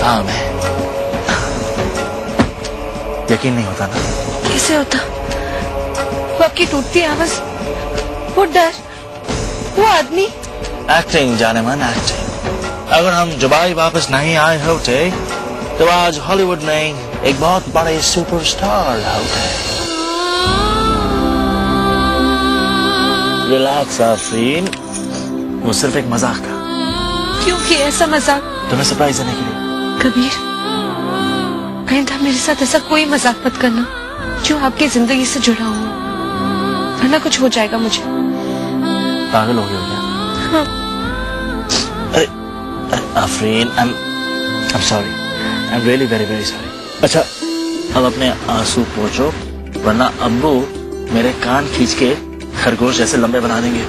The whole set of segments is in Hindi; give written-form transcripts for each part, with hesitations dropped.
काम है। यकीन नहीं होता ना? कैसे होता? वो आपकी टूटती आवाज, वो डर, वो आदमी। एक्टिंग जाने मन, एक्टिंग। अगर हम दुबई वापस नहीं आए होते तो आज हॉलीवुड में एक बहुत बड़े सुपरस्टार होते। रिलैक्स आफरीन, वो सिर्फ एक मजाक था। क्यों किया ऐसा मजाक? तुम्हें सरप्राइज देने के लिए। कबीर, आइंदा मेरे साथ ऐसा कोई मजाक मत करना जो आपकी जिंदगी से जुड़ा हो, वरना कुछ हो जाएगा मुझे। पागल हो गया क्या? हाँ। Afreen, I'm sorry. I'm really very sorry. अच्छा, अब अपने आंसू पोंछो, वरना अब्बू मेरे कान खींच के खरगोश जैसे लंबे बना देंगे।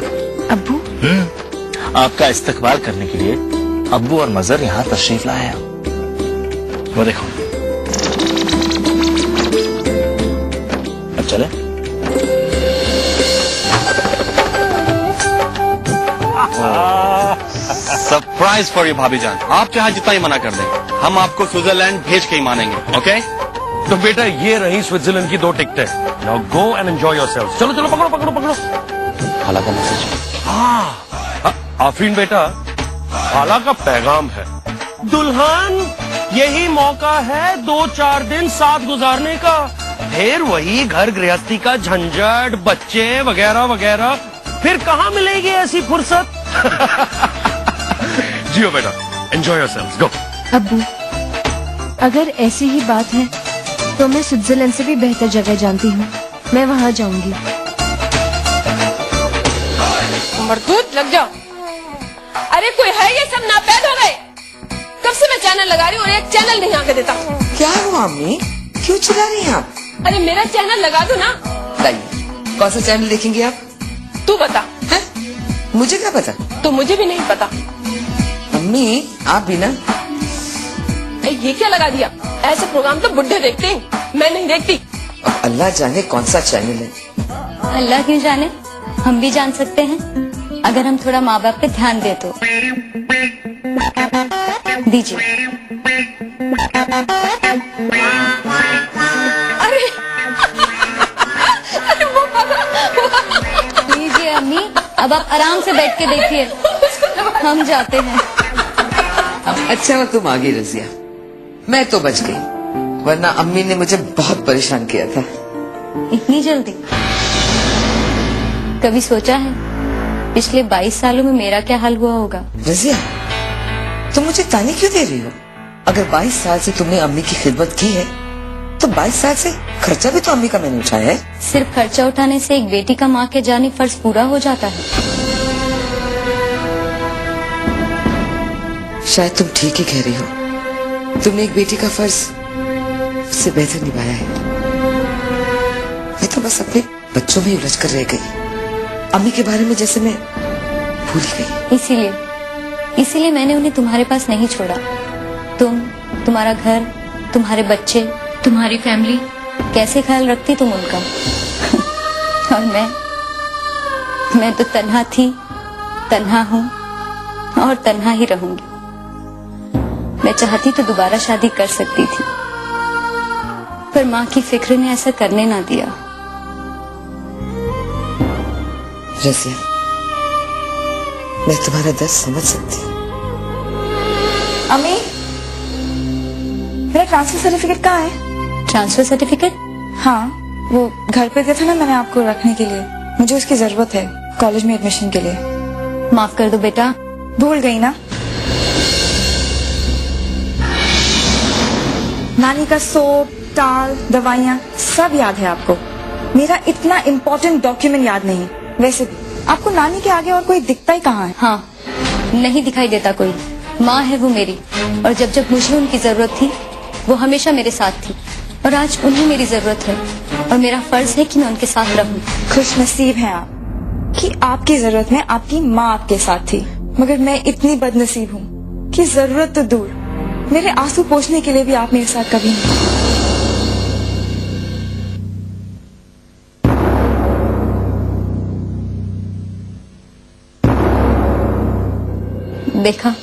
अब्बू? आपका इस्तकबाल करने के लिए अब्बू और मजर यहाँ तशरीफ लाए हैं। वो देखो। अब चले? सरप्राइज फॉर यू भाभी जान। आप चाहे जितना ही मना कर दें, हम आपको स्विट्जरलैंड भेज के ही मानेंगे। ओके? तो बेटा ये रही स्विट्जरलैंड की 2 टिकटें। Now go and enjoy yourself. चलो चलो पकड़ो पकड़ो पकड़ो। खाला का मैसेज। आफरीन बेटा, खाला का पैगाम है, दुल्हन यही मौका है 2-4 दिन साथ गुजारने का, फिर वही घर गृहस्थी का झंझट, बच्चे वगैरह वगैरह, फिर कहाँ मिलेगी ऐसी फुर्सत। जियो बेटा, एंजॉय योरसेल्व्स, गो। अब्बू, अगर ऐसी ही बात है तो मैं स्विट्जरलैंड से भी बेहतर जगह जानती हूँ, मैं वहाँ जाऊंगी। मरदूद, लग जाओ। अरे कोई है, ये सब नापैद हो गए। कब से मैं चैनल लगा रही हूँ और एक चैनल नहीं आके देता। क्या हुआ अम्मी, क्यों चिल्ला रही हैं आप? अरे मेरा चैनल लगा दो ना। लाइए, कौन सा चैनल देखेंगे आप? तू बता। है? मुझे क्या पता? तो मुझे भी नहीं पता। अम्मी आप भी ना। ये क्या लगा दिया? ऐसे प्रोग्राम तो बुढ़े देखते हैं, मैं नहीं देखती। अब अल्लाह जाने कौन सा चैनल है। अल्लाह क्यों जाने, हम भी जान सकते हैं अगर हम थोड़ा माँ बाप पे ध्यान दे तो। दीजिए। अरे लीजिए अम्मी, अब आप आराम से बैठ के देखिए, हम जाते हैं। अच्छा हुआ तुम आ गई रजिया, मैं तो बच गई, वरना अम्मी ने मुझे बहुत परेशान किया था। इतनी जल्दी? कभी सोचा है पिछले 22 सालों में मेरा क्या हाल हुआ होगा? रजिया, तुम मुझे ताने क्यों दे रही हो? अगर 22 साल से तुमने अम्मी की खिदमत की है तो 22 साल से खर्चा भी तो अम्मी का मैंने उठाया है। सिर्फ खर्चा उठाने से एक बेटी का माँ के जानी फर्ज पूरा हो जाता है? शायद तुम ठीक ही कह रही हो, तुमने एक बेटी का फर्ज उससे बेहतर निभाया है। मैं तो बस अपने बच्चों में ही उलझ कर रह गई, अम्मी के बारे में जैसे मैं भूल ही गई। इसीलिए मैंने उन्हें तुम्हारे पास नहीं छोड़ा। तुम, तुम्हारा घर, तुम्हारे बच्चे, तुम्हारी फैमिली, कैसे ख्याल रखती तुम उनका। और मैं तो तन्हा थी, तन्हा हूँ और तन्हा ही रहूंगी। मैं चाहती तो दोबारा शादी कर सकती थी, पर माँ की फिक्र ने ऐसा करने ना दिया। रज़िया, मैं तुम्हारा दर्द समझ सकती हूँ। अम्मी, मेरा ट्रांसफर सर्टिफिकेट कहाँ है? Transfer certificate? हाँ, वो घर पे दिया था ना मैंने आपको रखने के लिए, मुझे उसकी जरूरत है कॉलेज में एडमिशन के लिए। माफ कर दो बेटा। भूल गई ना? नानी का सोप, टाल, दवाइयाँ सब याद है आपको। मेरा इतना इम्पोर्टेंट डॉक्यूमेंट याद नहीं। वैसे भी आपको नानी के आगे और कोई दिखता ही कहाँ है? हाँ, नहीं दिखाई देता कोई। माँ है वो मेरी, और जब जब मुझे उनकी जरूरत थी वो हमेशा मेरे साथ थी, और आज उन्हें मेरी जरूरत है और मेरा फर्ज है कि मैं उनके साथ रहूं। खुशनसीब हैं आप कि आपकी जरूरत में आपकी माँ आपके साथ थी, मगर मैं इतनी बदनसीब हूँ कि जरूरत तो दूर, मेरे आंसू पोंछने के लिए भी आप मेरे साथ कभी नहीं। देखा,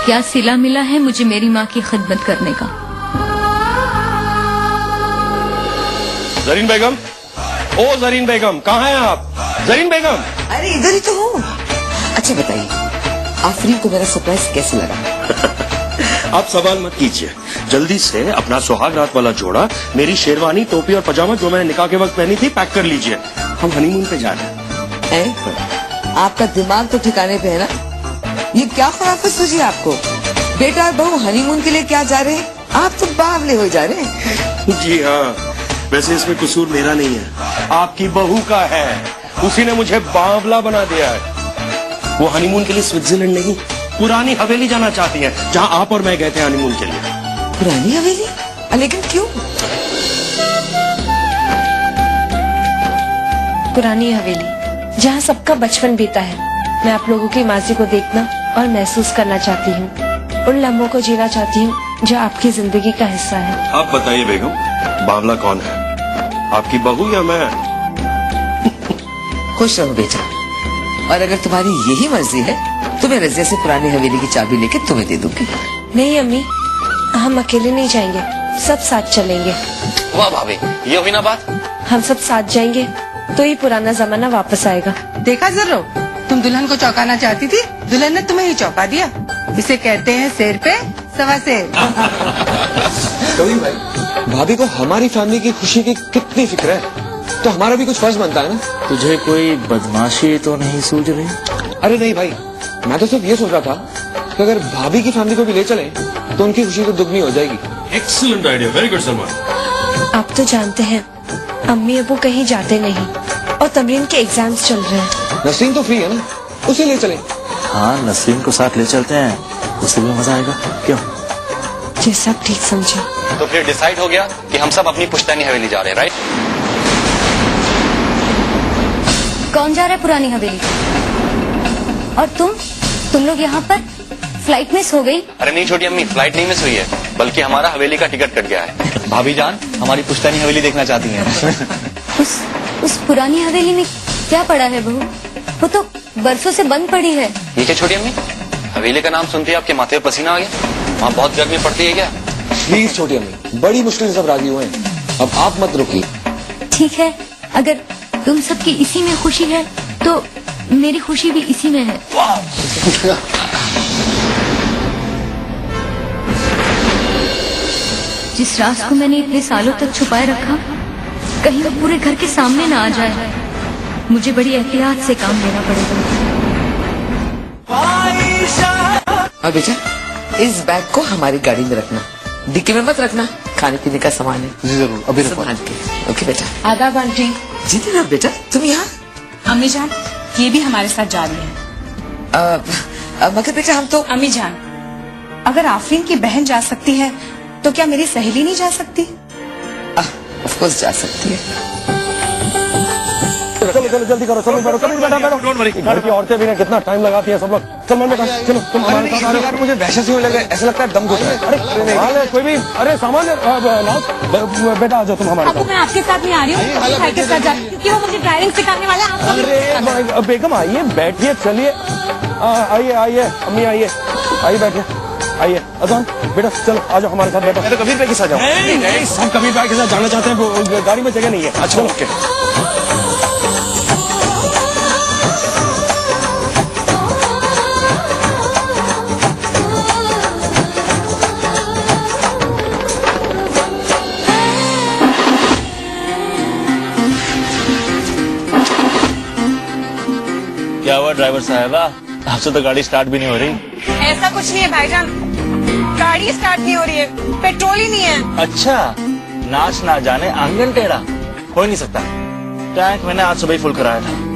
क्या सिला मिला है मुझे मेरी माँ की खिदमत करने का। जरीन बेगम, ओ जरीन बेगम, कहाँ हैं आप? जरीन बेगम, अरे इधर ही तो हूँ। अच्छा बताइए, आफरीन को मेरा सरप्राइज कैसे लगा? आप सवाल मत कीजिए, जल्दी से अपना सुहाग रात वाला जोड़ा, मेरी शेरवानी, टोपी और पजामा जो मैंने निकाह के वक्त पहनी थी पैक कर लीजिए। हम हनीमून पे जा रहे हैं। आपका दिमाग तो ठिकाने पे है ना? ये क्या खराफत सूझी आपको? बेटा और बहू हनीमून के लिए क्या जा रहे हैं? आप तो बावले हो जा रहे हैं। जी हाँ, वैसे इसमें कसूर मेरा नहीं है, आपकी बहू का है। उसी ने मुझे बावला बना दिया है। वो हनीमून के लिए स्विट्जरलैंड नहीं, पुरानी हवेली जाना चाहती है, जहाँ आप और मैं गए थे हनीमून के लिए। पुरानी हवेली? लेकिन क्यों? पुरानी हवेली जहाँ सबका बचपन बीता है। मैं आप लोगों की माजी को देखना और महसूस करना चाहती हूँ। उन लम्हों को जीना चाहती हूँ जो आपकी जिंदगी का हिस्सा है। आप बताइए बेगम, बावला कौन है, आपकी बहू या मैं? खुश रहो बेटा, और अगर तुम्हारी यही मर्जी है तो मैं रजिया से पुरानी हवेली की चाबी लेके तुम्हें दे दूंगी। नहीं अम्मी, हम अकेले नहीं जाएंगे, सब साथ चलेंगे। वाह भाभी, ये हुई ना बात। हम सब साथ जाएंगे तो ये पुराना जमाना वापस आएगा। देखा जरूर, तुम दुल्हन को चौंकाना चाहती थी, दुल्हन ने तुम्हें ही चौंका दिया। इसे कहते हैं शेर पे सवा शेर। कभी भाई, भाभी को हमारी फैमिली की खुशी की कितनी फिक्र है, तो हमारा भी कुछ फर्ज बनता है ना। तुझे कोई बदमाशी तो नहीं सूझ रही? अरे नहीं भाई, मैं तो सिर्फ ये सोच रहा था कि अगर भाभी की फैमिली को भी ले चलें तो उनकी खुशी तो दुगनी हो जाएगी। Excellent idea, very good Salman. आप तो जानते हैं अम्मी अबू कहीं जाते नहीं और तमरीन के एग्जाम्स चल रहे हैं। नसीम तो फ्री है ना, उसे ले चलें। हाँ, नसीम को साथ ले चलते हैं, उससे भी मजा आएगा। क्यों? जैसा आप ठीक समझे। तो फिर डिसाइड हो गया कि हम सब अपनी पुश्तैनी हवेली जा रहे हैं, राइट? कौन जा रहा है पुरानी हवेली? और तुम लोग यहाँ पर? फ्लाइट मिस हो गई? अरे नहीं छोटी अम्मी, फ्लाइट नहीं मिस हुई है, बल्कि हमारा हवेली का टिकट कट गया है। भाभी जान हमारी पुश्तैनी हवेली देखना चाहती हैं। उस पुरानी हवेली में क्या पड़ा है बहू? वो तो बरसों से बंद पड़ी है। ये क्या छोटी अम्मी, हवेली का नाम सुनते ही आपके माथे पर पसीना आ गया? वहाँ बहुत गर्मी पड़ती है क्या? प्लीज छोटी अम्मी, बड़ी मुश्किल से सब राजी हुए हैं, अब आप मत रुकिए। ठीक है, अगर तुम सबकी इसी में खुशी है तो मेरी खुशी भी इसी में है। जिस राज को मैंने इतने सालों तक छुपाए रखा, कहीं वो पूरे घर के सामने ना आ जाए। मुझे बड़ी एहतियात से काम लेना पड़ेगा। और बेटा, इस बैग को हमारी गाड़ी में रखना, डिक्की में मत रखना, खाने पीने का सामान है। जी जरूर, अभी संभाल के। ओके बेटा। आदाब आंटी। जीते ना बेटा, तुम यहाँ? अम्मी जान, ये भी हमारे साथ जा रही है। मगर बेटा हम तो। अम्मी जान, अगर आफरीन की बहन जा सकती है तो क्या मेरी सहेली नहीं जा सकती? ऑफ कोर्स जा सकती है। चलो चलो जल्दी करो, चलो बैठो, चलो बैठो बैठो। डोंट वरी, घर की औरतें भी ना कितना टाइम लगाती है सब लोग। चलो बेटा, चलो तुम हमारे साथ आ रहे हो। मुझे वैसे से लग रहा है, ऐसा लगता है दम घुट रहा है। अरे कोई भी, अरे सामान लाओ बेटा, आ जाओ तुम हमारे साथ। मैं आपके साथ नहीं आ रही हूँ, भाई के साथ जा रही हूँ, क्योंकि वो मुझे ड्राइविंग सिखाने वाला है। अरे बेगम आइए, बैठिए, चलिए, आइए आइए अम्मी, आइए आइए, बैठिए, आइए। अजान बेटा चलो आ जाओ हमारे साथ, बैठो। मैं तो कबीर भाई के साथ जाऊँ। नहीं, सब कबीर भाई के साथ जाना चाहते हैं, गाड़ी में जगह नहीं है। अच्छा ओके। क्या हुआ ड्राइवर साहबा, आपसे तो गाड़ी स्टार्ट भी नहीं हो रही। ऐसा कुछ नहीं है भाईजान, गाड़ी स्टार्ट नहीं हो रही है, पेट्रोल ही नहीं है। अच्छा, नाच ना जाने आंगन टेढ़ा, हो ही नहीं सकता। टैंक मैंने आज सुबह ही फुल कराया था।